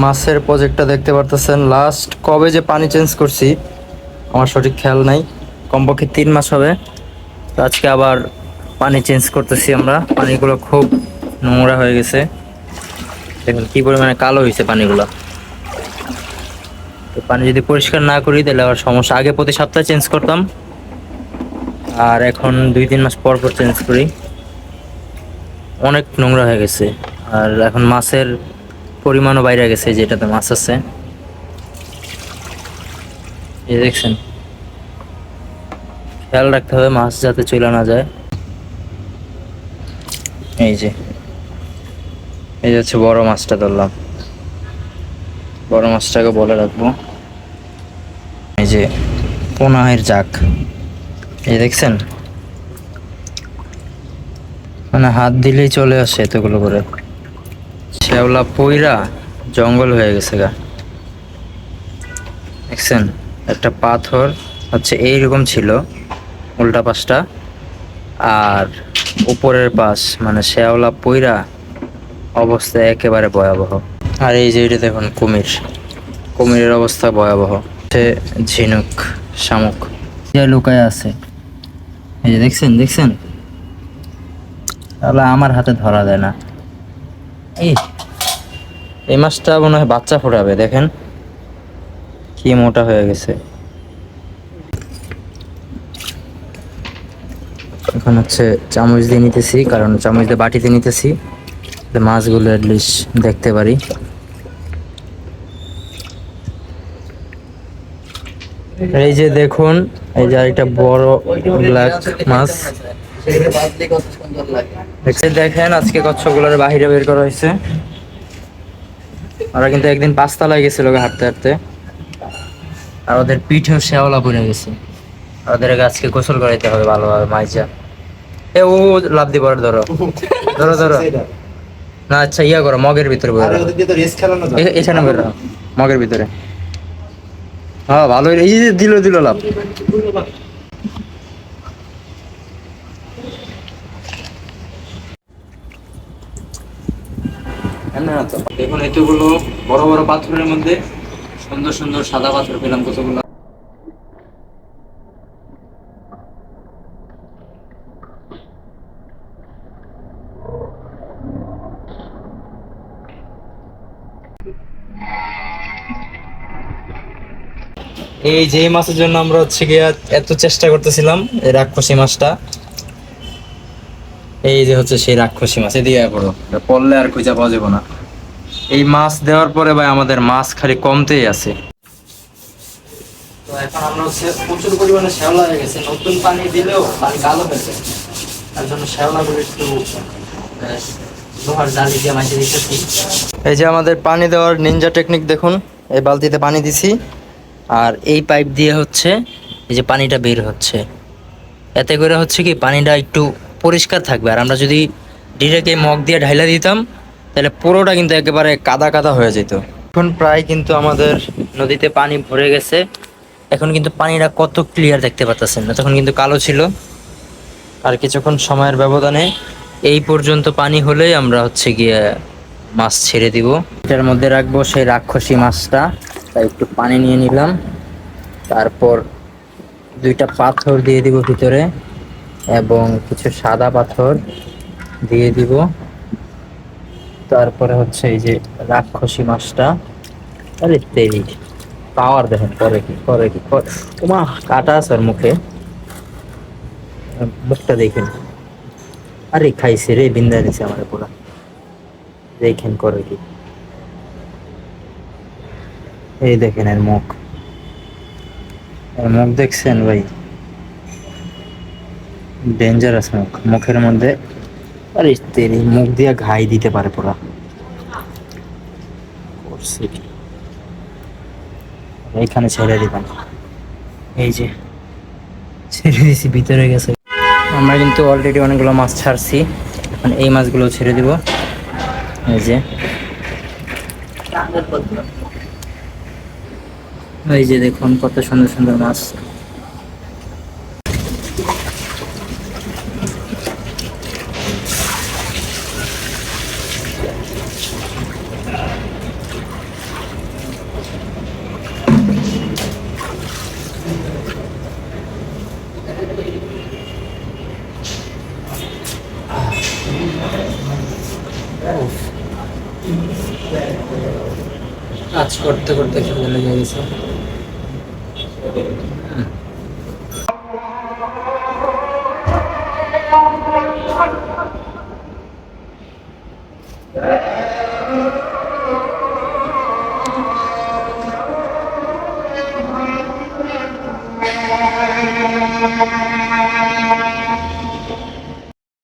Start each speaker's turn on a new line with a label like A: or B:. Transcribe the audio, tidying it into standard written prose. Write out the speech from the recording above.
A: মাছের প্রজেক্টটা দেখতে পারতেছেন, লাস্ট কবে যে পানি চেঞ্জ করছি আমার সঠিক খেয়াল নাই, কমপক্ষে 3 মাস হবে। তো আজকে আবার পানি চেঞ্জ করতেছি আমরা। পানিগুলো খুব নোংরা হয়ে গেছে, দেখুন কি পরিমাণে কালো হয়েছে পানিগুলো। তো পানি যদি পরিষ্কার না করি তাহলে আবার সমস্যা। আগে প্রতি সপ্তাহে চেঞ্জ করতাম, আর এখন 2-3 মাস পর পর চেঞ্জ করি। অনেক নোংরা হয়ে গেছে, আর এখন মাছের পরিমাণও বাইরে গেছে, যেটাতে মাছ আছে এই দেখছেন। খেয়াল রাখতে হবে মাছ যাতে চলে না যায়। এই যে এই হচ্ছে বড় মাছটা ধরলাম, বড় মাছটাকে বলে রাখবো। এই যে পোনাহের জাক, এই দেখছেন, মানে হাত দিলেই চলে আসে এতগুলো করে। শ্যাওলা পইরা জঙ্গল হয়ে গেছে গা, দেখছেন। একটা পাথর হচ্ছে এইরকম ছিল উল্টা পাশটা, আর উপরের পাশ মানে শ্যাওলা পইরা অবস্থা একেবারে ভয়াবহ। আর এই যে এটা দেখুন কুমির, কুমিরের অবস্থা ভয়াবহ। সে ঝিনুক শামুক যে লুকায় আছে, এই যে দেখছেন দেখছেন, তাহলে আমার হাতে ধরা দেয় না। এই মাছটা মনে হয় বাচ্চা ফোটাবে, দেখেন কি মোটা হয়ে গেছে। এখন হচ্ছে চামচ দিয়ে নিতেছি, কারণ চামচ দিয়ে বাটিতে নিতেছি, মাছগুলো অ্যাটলিস্ট দেখতে পারি। এই যে দেখুন, এই যে একটা বড় ব্ল্যাক মাছ দেখেন, আজকে কচ্ছপগুলোর বাহিরে বের করা হয়েছে। ওরা কিন্তু একদিন 5 তলায় গেছিল হাঁটতে হাঁটতে, আর ওদের পিঠেও শ্যাওলা পড়ে গেছে। ওদের আজকে গোসল করাইতে হবে ভালোভাবে মাইজা। এ ও লাভ দিব, ধরো ধরো ধরো। না আচ্ছা ইয়া করো, মগের ভিতরে এখানে বেরো, মগের ভিতরে। হ্যাঁ ভালো, এই যে দিল দিল লাভ। দেখুন এতগুলো বড় বড় পাথরের মধ্যে সুন্দর সুন্দর সাদা পাথর পেলাম কতগুলো। এই যে মাছের জন্য আমরা হচ্ছে গিয়া এত চেষ্টা করতেছিলাম, এই রাক্ষসী মাছটা, এই যে হচ্ছে সেই রাক্ষসী মাছ। এদিকে পড়লে আর খুঁজে পাওয়া যাবে না। এই মাছ দেওয়ার পরে ভাই আমাদের মাছ খালি কমতেই আছে। তো এখন আমরা হচ্ছে প্রচুর পরিমাণে শ্যাওলা হয়ে গেছে, নতুন পানি দিলেও পানি কালো হয়েছে, তার জন্য শ্যাওলাগুলো একটু লোহার জালি দিয়ে মাইকে দিতেছি। এই যে আমাদের পানি দেওয়ার নিনজা টেকনিক দেখুন, এই বালতিতে পানি দিছি, আর এই পাইপ দিয়ে হচ্ছে এই যে পানিটা বের হচ্ছে। এতে করে হচ্ছে কি পানিটা একটু পরিষ্কার থাকবে। আর আমরা যদি ডিরেক্ট এই মগ দিয়ে ঢাইলা দিতাম তাহলে পুরোটা কিন্তু একেবারে কাদা কাদা হয়ে যেত। এখন প্রায় কিন্তু আমাদের নদীতে পানি ভরে গেছে। এখন কিন্তু পানিটা কত ক্লিয়ার দেখতে পাচ্ছেন না, তখন কিন্তু কালো ছিল। আর কিছুক্ষণ সময়ের ব্যবধানে এই পর্যন্ত পানি হলেই আমরা হচ্ছে গিয়ে মাছ ছেড়ে দিব। এটার মধ্যে রাখবো সেই রাক্ষসী মাছটা, তাই একটু পানি নিয়ে নিলাম। তারপর 2টা পাথর দিয়ে দিব ভিতরে, এবং কিছু সাদা পাথর দিয়ে দিব। তারপরে হচ্ছে এই যে রাক্ষসী মাছটা, আরে তেরি পাওয়ার দেখেন করে কি করে কি ওমা, কাটা আছে ওর মুখে, মুখটা দেখেন। আরে খাইছে রে, বিন্দা দিছে আমার পুরা, দেখেন করে কি। এই দেখেন এর মুখ, এর মুখ দেখছেন ভাই, ডেঞ্জারাস মুখ, মুখের মধ্যে। আরে তেরি মুখ দিয়ে ঘাই দিতে পারে পুরা। করছে কি, এইখানে ছেড়ে দিলাম, এই যে ছেড়ে দিছি, ভিতরে গেছে। আমরা কিন্তু অলরেডি অনেকগুলো মাছ ছাড়ছি, মানে এই মাছগুলো ছেড়ে দিব। এই যে এই যে দেখুন কত সুন্দর সুন্দর মাছ। উফ, কাজ করতে করতে খিদে লেগে গেছে।